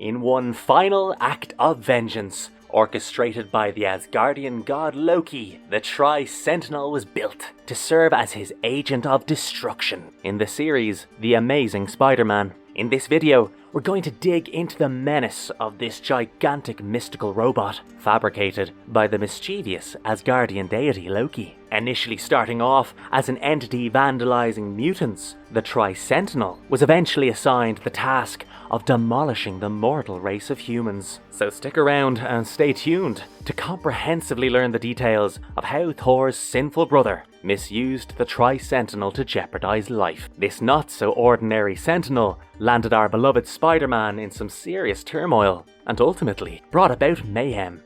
In one final act of vengeance, orchestrated by the Asgardian god Loki, the Tri-Sentinel was built to serve as his agent of destruction in the series The Amazing Spider-Man. In this video, we're going to dig into the menace of this gigantic mystical robot, fabricated by the mischievous Asgardian deity Loki. Initially starting off as an entity vandalizing mutants, the Tri-Sentinel was eventually assigned the task of demolishing the mortal race of humans. So stick around and stay tuned to comprehensively learn the details of how Thor's sinful brother misused the Tri-Sentinel to jeopardize life. This not-so-ordinary Sentinel landed our beloved Spider-Man in some serious turmoil, and ultimately brought about mayhem.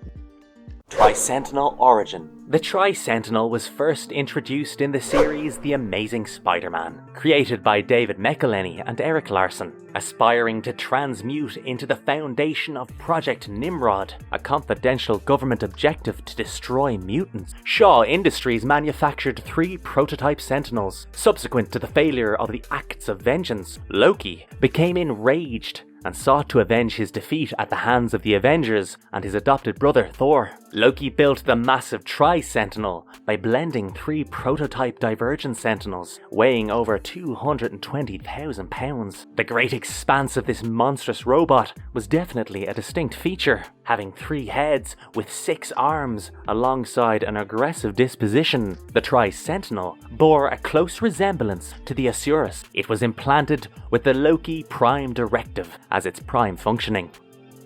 Sentinel Origin. The Tri-Sentinel was first introduced in the series The Amazing Spider-Man, created by David McElhenney and Eric Larson, aspiring to transmute into the foundation of Project Nimrod, a confidential government objective to destroy mutants. Shaw Industries manufactured 3 prototype Sentinels. Subsequent to the failure of the Acts of Vengeance, Loki became enraged and sought to avenge his defeat at the hands of the Avengers and his adopted brother Thor. Loki built the massive Tri-Sentinel by blending 3 prototype Divergent Sentinels, weighing over 220,000 pounds. The great expanse of this monstrous robot was definitely a distinct feature, having 3 heads with 6 arms alongside an aggressive disposition. The Tri-Sentinel bore a close resemblance to the Disastrous. It was implanted with the Loki Prime Directive as its prime functioning.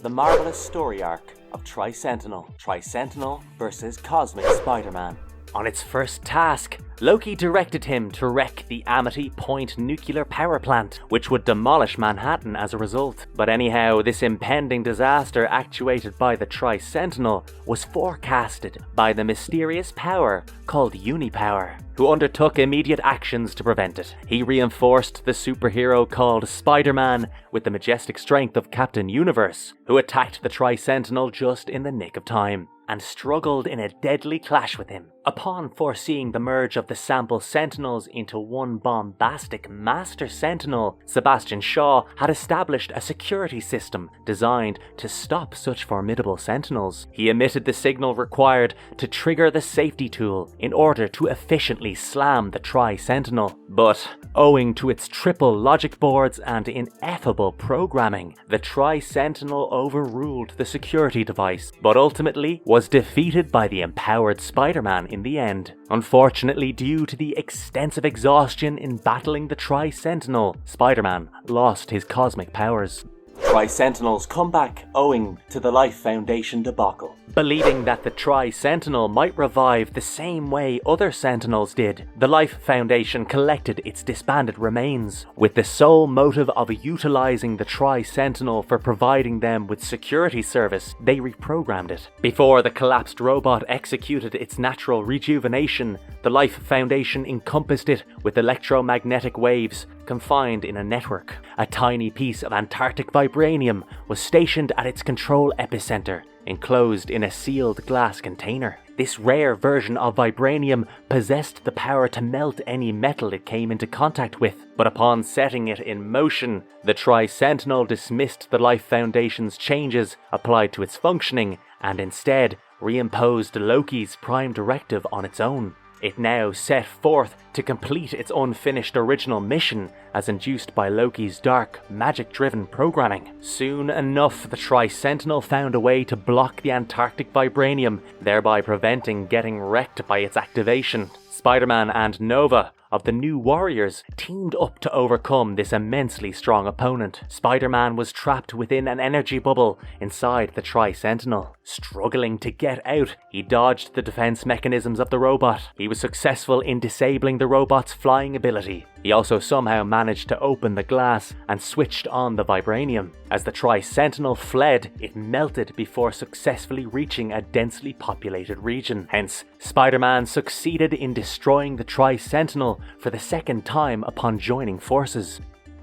The marvelous story arc of Tri-Sentinel versus Cosmic Spider-Man. On its first task, Loki directed him to wreck the Amity Point nuclear power plant, which would demolish Manhattan as a result. But anyhow, this impending disaster actuated by the Tri-Sentinel was forecasted by the mysterious power called Unipower, who undertook immediate actions to prevent it. He reinforced the superhero called Spider-Man with the majestic strength of Captain Universe, who attacked the Tri-Sentinel just in the nick of time, and struggled in a deadly clash with him. Upon foreseeing the merge of the sample Sentinels into one bombastic Master Sentinel, Sebastian Shaw had established a security system designed to stop such formidable Sentinels. He emitted the signal required to trigger the safety tool in order to efficiently slam the Tri-Sentinel. But owing to its triple logic boards and ineffable programming, the Tri-Sentinel overruled the security device, but ultimately was defeated by the empowered Spider-Man in the end. Unfortunately, due to the extensive exhaustion in battling the Tri-Sentinel, Spider-Man lost his cosmic powers. Tri-Sentinel's comeback owing to the Life Foundation debacle. Believing that the Tri-Sentinel might revive the same way other Sentinels did, the Life Foundation collected its disbanded remains, with the sole motive of utilizing the Tri-Sentinel for providing them with security service. They reprogrammed it. Before the collapsed robot executed its natural rejuvenation, the Life Foundation encompassed it with electromagnetic waves confined in a network. A tiny piece of Antarctic vibranium was stationed at its control epicenter, enclosed in a sealed glass container. This rare version of vibranium possessed the power to melt any metal it came into contact with, but upon setting it in motion, the Tri-Sentinel dismissed the Life Foundation's changes applied to its functioning and instead reimposed Loki's Prime Directive on its own. It now set forth to complete its unfinished original mission as induced by Loki's dark, magic-driven programming. Soon enough, the Tri-Sentinel found a way to block the Antarctic vibranium, thereby preventing getting wrecked by its activation. Spider-Man and Nova of the New Warriors teamed up to overcome this immensely strong opponent. Spider-Man was trapped within an energy bubble inside the Tri-Sentinel. Struggling to get out, he dodged the defense mechanisms of the robot. He was successful in disabling the robot's flying ability. He also somehow managed to open the glass and switched on the vibranium. As the Tri-Sentinel fled, it melted before successfully reaching a densely populated region. Hence, Spider-Man succeeded in destroying the Tri-Sentinel for the second time upon joining forces.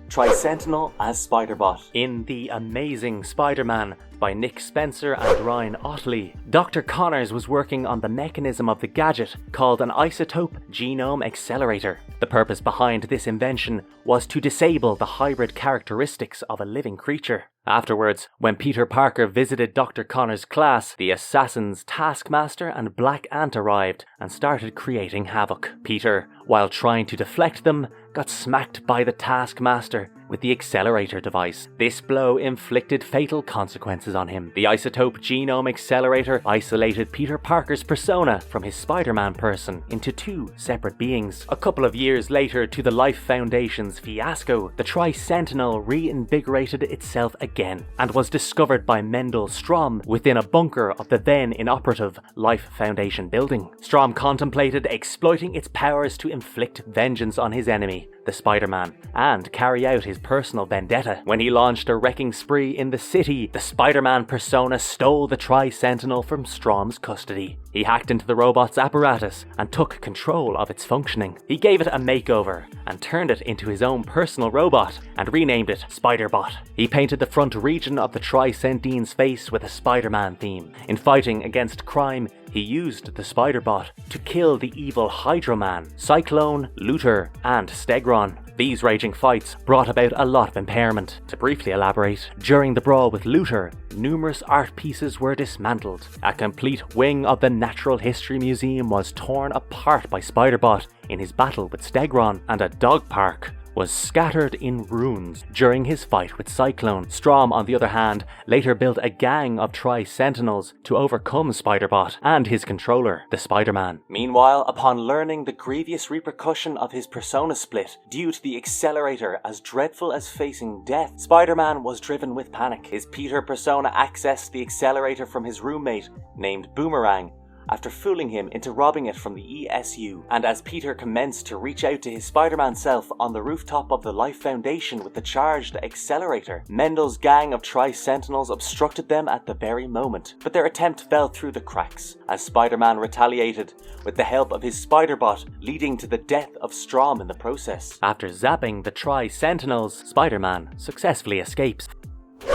Tri-Sentinel as SpiderBot. In The Amazing Spider-Man by Nick Spencer and Ryan Ottley, Dr. Connors was working on the mechanism of the gadget called an isotope genome accelerator. The purpose behind this invention was to disable the hybrid characteristics of a living creature. Afterwards, when Peter Parker visited Dr. Connors' class, the assassins Taskmaster and Black Ant arrived and started creating havoc. Peter, while trying to deflect them, got smacked by the Taskmaster with the accelerator device. This blow inflicted fatal consequences on him. The isotope genome accelerator isolated Peter Parker's persona from his Spider-Man person into two separate beings. A couple of years later, to the Life Foundation's fiasco, the Tri-Sentinel reinvigorated itself again and was discovered by Mendel Stromm within a bunker of the then inoperative Life Foundation building. Stromm contemplated exploiting its powers to inflict vengeance on his enemy, the Spider-Man, and carry out his personal vendetta. When he launched a wrecking spree in the city, the Spider-Man persona stole the Tri-Sentinel from Stromm's custody. He hacked into the robot's apparatus and took control of its functioning. He gave it a makeover and turned it into his own personal robot and renamed it SpiderBot. He painted the front region of the Tri-Sentine's face with a Spider-Man theme. In fighting against crime, he used the SpiderBot to kill the evil Hydro Man, Cyclone, Luthor, and Stegron. These raging fights brought about a lot of impairment. To briefly elaborate, during the brawl with Luthor, numerous art pieces were dismantled. A complete wing of the Natural History Museum was torn apart by SpiderBot in his battle with Stegron, and a dog park was scattered in ruins during his fight with Cyclone. Stromm, on the other hand, later built a gang of Tri-Sentinels to overcome SpiderBot and his controller, the Spider-Man. Meanwhile, upon learning the grievous repercussion of his persona split due to the accelerator as dreadful as facing death, Spider-Man was driven with panic. His Peter persona accessed the accelerator from his roommate, named Boomerang, after fooling him into robbing it from the ESU. And as Peter commenced to reach out to his Spider-Man self on the rooftop of the Life Foundation with the charged accelerator, Mendel's gang of Tri-Sentinels obstructed them at the very moment. But their attempt fell through the cracks, as Spider-Man retaliated with the help of his SpiderBot, leading to the death of Stromm in the process. After zapping the Tri-Sentinels, Spider-Man successfully escapes.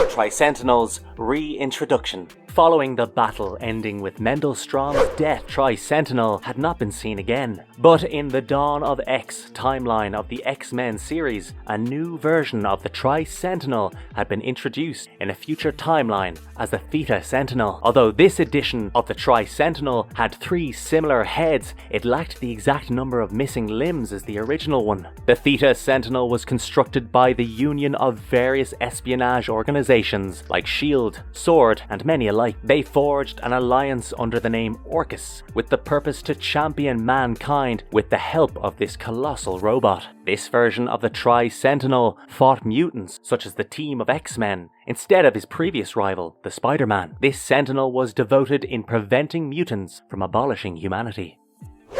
Tri-Sentinel's reintroduction. Following the battle ending with Mendel Stromm's death, Tri-Sentinel had not been seen again. But in the Dawn of X timeline of the X-Men series, a new version of the Tri-Sentinel had been introduced in a future timeline as the Theta Sentinel. Although this edition of the Tri-Sentinel had 3 similar heads, it lacked the exact number of missing limbs as the original one. The Theta Sentinel was constructed by the union of various espionage organizations like S.H.I.E.L.D., SWORD, and many alike. They forged an alliance under the name Orcas with the purpose to champion mankind with the help of this colossal robot. This version of the Tri-Sentinel fought mutants such as the team of X-Men instead of his previous rival, the Spider-Man. This Sentinel was devoted in preventing mutants from abolishing humanity.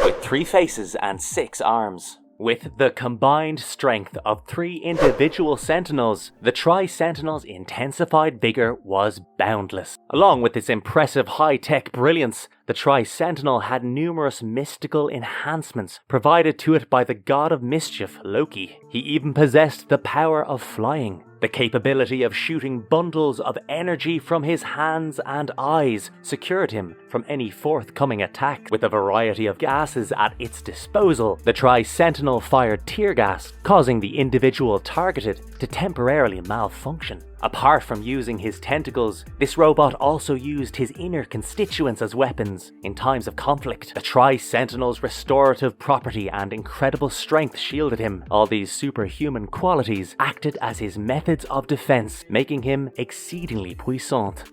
With 3 faces and 6 arms. With the combined strength of 3 individual Sentinels, the Tri-Sentinel's intensified vigor was boundless. Along with its impressive high-tech brilliance, the Tri-Sentinel had numerous mystical enhancements provided to it by the god of mischief, Loki. He even possessed the power of flying. The capability of shooting bundles of energy from his hands and eyes secured him from any forthcoming attack. With a variety of gases at its disposal, the Tri-Sentinel fired tear gas, causing the individual targeted to temporarily malfunction. Apart from using his tentacles, this robot also used his inner constituents as weapons in times of conflict. The Tri-Sentinel's restorative property and incredible strength shielded him. All these superhuman qualities acted as his methods of defense, making him exceedingly puissant.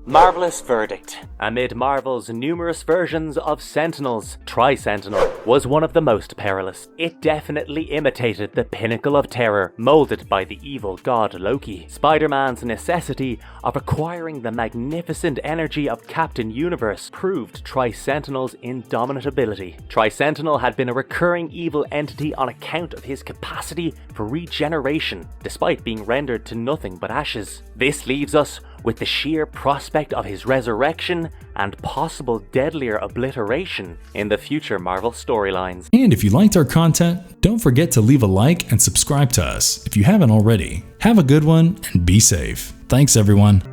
Marvelous verdict. Amid Marvel's numerous versions of Sentinels, Tri-Sentinel was one of the most perilous. It definitely imitated the pinnacle of terror molded by the evil god Loki. Spider-Man's necessity of acquiring the magnificent energy of Captain Universe proved Tri-Sentinel's indominant ability. Tri-Sentinel had been a recurring evil entity on account of his capacity for regeneration, despite being rendered to nothing but ashes. This leaves us with the sheer prospect of his resurrection and possible deadlier obliteration in the future Marvel storylines. And if you liked our content, don't forget to leave a like and subscribe to us if you haven't already. Have a good one and be safe. Thanks everyone.